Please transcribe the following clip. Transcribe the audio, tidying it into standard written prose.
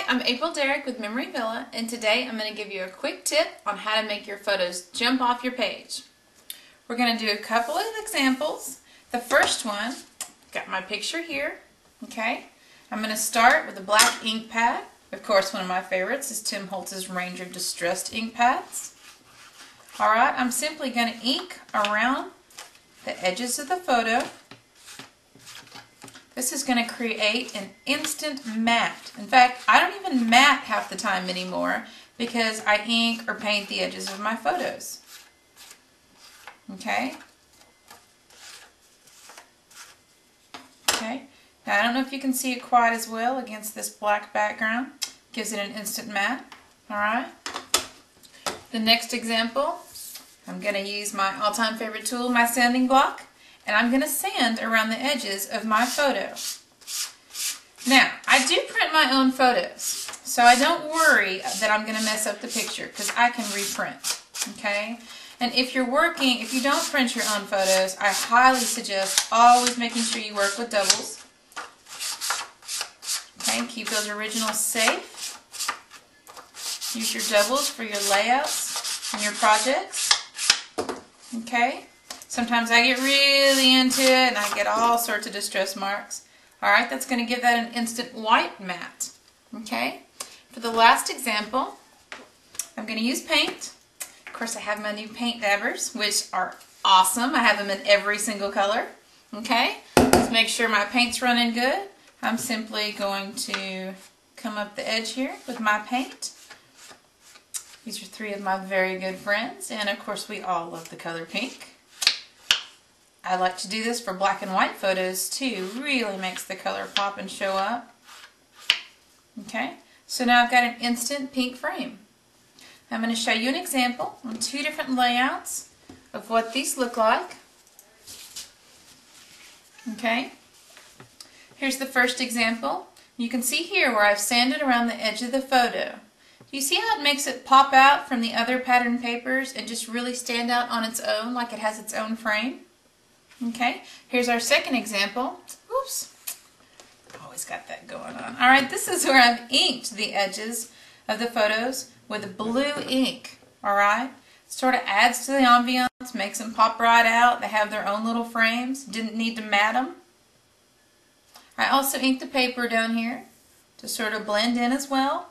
I'm April Derrick with Memory Villa, and today I'm going to give you a quick tip on how to make your photos jump off your page. We're going to do a couple of examples. The first one, got my picture here, okay? I'm going to start with a black ink pad. Of course, one of my favorites is Tim Holtz's Ranger Distressed ink pads. Alright, I'm simply going to ink around the edges of the photo. This is going to create an instant matte. In fact, I don't even matte half the time anymore because I ink or paint the edges of my photos. Okay? Okay. Now I don't know if you can see it quite as well against this black background. Gives it an instant matte. Alright? The next example, I'm going to use my all-time favorite tool, my sanding block. And I'm going to sand around the edges of my photo. Now, I do print my own photos, so I don't worry that I'm going to mess up the picture because I can reprint, okay? And if you're working, if you don't print your own photos, I highly suggest always making sure you work with doubles. Okay, keep those originals safe. Use your doubles for your layouts and your projects, okay? Sometimes I get really into it and I get all sorts of distress marks. Alright, that's going to give that an instant white matte. Okay? For the last example, I'm going to use paint. Of course, I have my new paint dabbers, which are awesome. I have them in every single color. Okay? Let's make sure my paint's running good. I'm simply going to come up the edge here with my paint. These are three of my very good friends, and of course we all love the color pink. I like to do this for black and white photos too. Really makes the color pop and show up. Okay, so now I've got an instant pink frame. I'm going to show you an example on two different layouts of what these look like. Okay, here's the first example. You can see here where I've sanded around the edge of the photo. Do you see how it makes it pop out from the other pattern papers and just really stand out on its own like it has its own frame? Okay, here's our second example. Oops, always got that going on. Alright, this is where I've inked the edges of the photos with blue ink. Alright, sort of adds to the ambiance, makes them pop right out. They have their own little frames. Didn't need to mat them. I also inked the paper down here to sort of blend in as well.